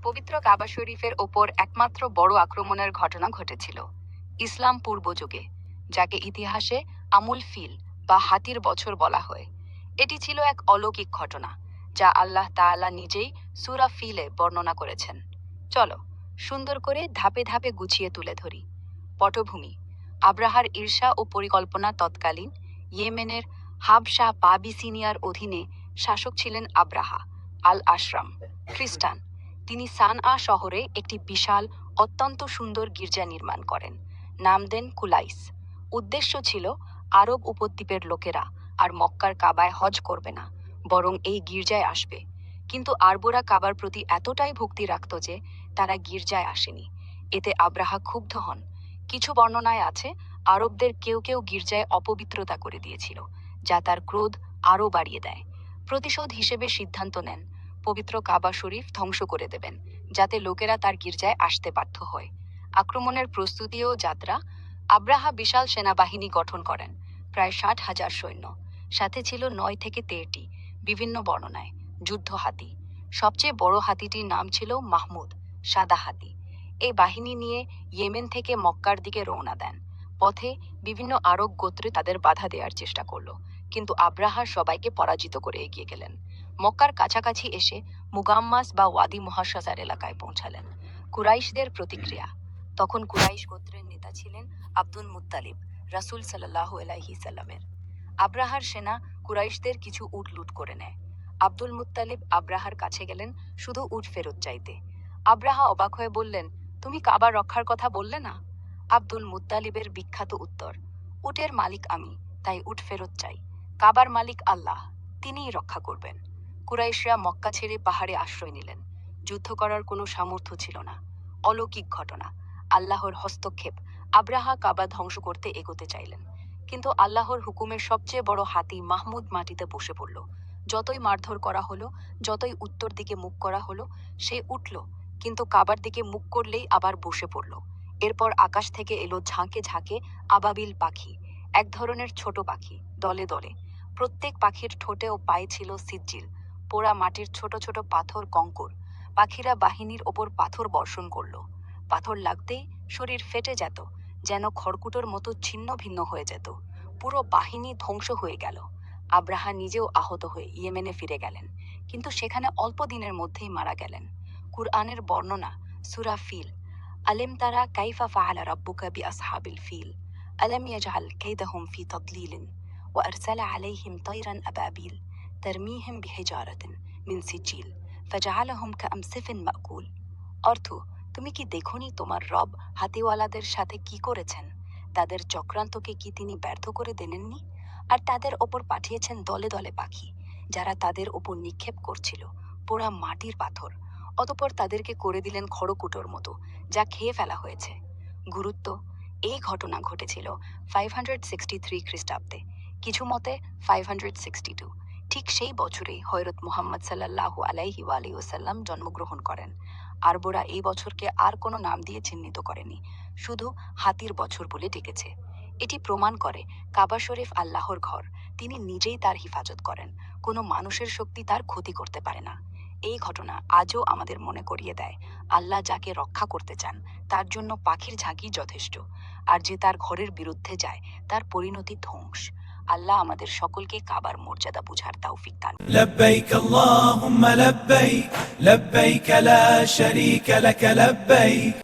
পবিত্র কাবা শরীফের ওপর একমাত্র বড় আক্রমণের ঘটনা ঘটেছিল ইসলাম পূর্ব যুগে, যাকে ইতিহাসে আমুল ফিল বা হাতির বছর বলা হয়। এটি ছিল এক অলৌকিক ঘটনা যা আল্লাহ তাআলা নিজেই সূরা ফিলে বর্ণনা করেছেন। চলো সুন্দর করে ধাপে ধাপে গুছিয়ে তুলে ধরি। পটভূমি: আব্রাহার ঈর্ষা ও পরিকল্পনা তৎকালীন ইয়েমেনের হাবশা পাবিসিনিয়ার অধীনে শাসক ছিলেন আব্রাহা আল আশরাম, খ্রিস্টান। তিনি সানআ শহরে একটি বিশাল, অত্যন্ত সুন্দর গির্জা নির্মাণ করেন। নাম দেন কুলাইস। উদ্দেশ্য ছিল আরব উপদ্বীপের লোকেরা আর মক্কার কাবায় হজ করবে না, বরং এই গির্জায় আসবে। কিন্তু আরবরা কাবার প্রতি এতটাই ভক্তি রাখত যে তারা গির্জায় আসেনি। এতে আব্রাহা ক্ষুব্ধ হন। কিছু বর্ণনায় আছে আরবদের কেউ কেউ গির্জায় অপবিত্রতা করে দিয়েছিল, যা তার ক্রোধ আরও বাড়িয়ে দেয়। প্রতিশোধ হিসেবে সিদ্ধান্ত নেন পবিত্র কাবা শরীফ ধ্বংস করে দেবেন, যাতে লোকেরা তার গির্জায় আসতে বাধ্য হয়। আক্রমণের প্রস্তুতি ও যাত্রা: আব্রাহা বিশাল সেনাবাহিনী গঠন করেন, প্রায় 60,000 সৈন্য। সাথে ছিল 9 থেকে 13টি বিভিন্ন বর্ণনায় যুদ্ধ হাতি। সবচেয়ে বড় হাতিটির নাম ছিল মাহমুদ, সাদা হাতি। এই বাহিনী নিয়ে ইয়েমেন থেকে মক্কার দিকে রওনা দেন। পথে বিভিন্ন আরব গোত্রে তাদের বাধা দেওয়ার চেষ্টা করল, কিন্তু আব্রাহা সবাইকে পরাজিত করে এগিয়ে গেলেন। মক্কার কাছাকাছি এসে মুগাম্মাস বা ওয়াদি মুহাশশার এলাকায় পৌঁছালেন। কুরাইশদের প্রতিক্রিয়া: তখন কুরাইশ গোত্রের নেতা ছিলেন আব্দুল মুত্তালিব, রাসূল সাল্লাল্লাহু আলাইহি সাল্লামের। আব্রাহার সেনা কুরাইশদের কিছু উট লুট করে নেয়। আব্দুল মুত্তালিব আব্রাহার কাছে গেলেন শুধু উট ফেরত চাইতে। আব্রাহা অবাক হয়ে বললেন, তুমি কাবা রক্ষার কথা বললে না? আব্দুল মুত্তালিবের বিখ্যাত উত্তর: উটের মালিক আমি, তাই উট ফেরত চাই। কাবার মালিক আল্লাহ, তিনিই রক্ষা করবেন। কুরাইশরা মক্কা ছেড়ে পাহাড়ে আশ্রয় নিলেন। যুদ্ধ করার কোনো সামর্থ্য ছিল না। অলৌকিক ঘটনা: আল্লাহর হস্তক্ষেপ। আব্রাহা কাবা ধ্বংস করতে এগোতে চাইলেন, কিন্তু আল্লাহর হুকুমের সবচেয়ে বড় হাতি মাহমুদ মাটিতে বসে পড়ল। যতই মারধর করা হলো, যতই উত্তর দিকে মুখ করা হলো, সে উঠল, কিন্তু কাবার দিকে মুখ করলেই আবার বসে পড়ল। এরপর আকাশ থেকে এলো ঝাঁকে ঝাঁকে আবাবিল পাখি, এক ধরনের ছোট পাখি, দলে দলে। প্রত্যেক পাখির ঠোঁটে ও পায়ে ছিল সিজ্জিল, পোড়া মাটির ছোট ছোট পাথর কঙ্কর। পাখিরা বাহিনীর ওপর পাথর বর্ষণ করল। পাথর লাগতেই শরীর ফেটে যেত, যেন খড়কুটোর মতো ছিন্ন ভিন্ন হয়ে যেত। পুরো বাহিনী ধ্বংস হয়ে গেল। আব্রাহা নিজেও আহত হয়ে ইয়েমেনে ফিরে গেলেন, কিন্তু সেখানে অল্প দিনের মধ্যেই মারা গেলেন। কুরআনের বর্ণনা: সূরা ফিল। আলেম তারা কাইফা ফাআলা রাব্বুকা বিআসহাবিল ফিল আলাম ইয়াজআল কাইদাহুম ফি তাদলিলিন ওয়া আরসালা আলাইহিম তায়রান আবাবিল তারমিহিম বিহিজারাতিন মিন সিজিল ফাজআলাহুম কাআমসিফিন মাকুল। অর্থ: তুমি কি দেখোনি তোমার রব হাতিওয়ালাদের সাথে কি করেছেন? তাদের চক্রান্তকে কি তিনি ব্যর্থ করে দেননি? আর তাদের ওপর পাঠিয়েছেন দলে দলে পাখি, যারা তাদের ওপর নিক্ষেপ করছিল পোড়া মাটির পাথর। অতঃপর তাদেরকে করে দিলেন খড়কুটোর মতো, যা খেয়ে ফেলা হয়েছে। গুরুত্ব: এই ঘটনা ঘটেছিল 563 খ্রিস্টাব্দে, কিছু মতে 562। ঠিক সেই বছরেই হযরত মুহাম্মদ সাল্লাল্লাহু আলাইহি ওয়াসাল্লাম জন্মগ্রহণ করেন। আরবরা এই বছরকে আর কোনো নাম দিয়ে চিহ্নিত করেনি, শুধু হাতির বছর বলে ডেকেছে। এটি প্রমাণ করে কাবা শরীফ আল্লাহর ঘর, তিনি নিজেই তার হিফাজত করেন। কোনো মানুষের শক্তি তার ক্ষতি করতে পারে না। এই ঘটনা আজও আমাদের মনে করিয়ে দেয়, আল্লাহ যাকে রক্ষা করতে চান তার জন্য পাখির ঝাঁকি যথেষ্ট, আর যে তার ঘরের বিরুদ্ধে যায় তার পরিণতি ধ্বংস। আল্লাহ আমাদের সকলকে কাবার মর্যাদা বুঝার তৌফিক দান। لبيك اللهم لبيك لبيك لا شريك لك لبيك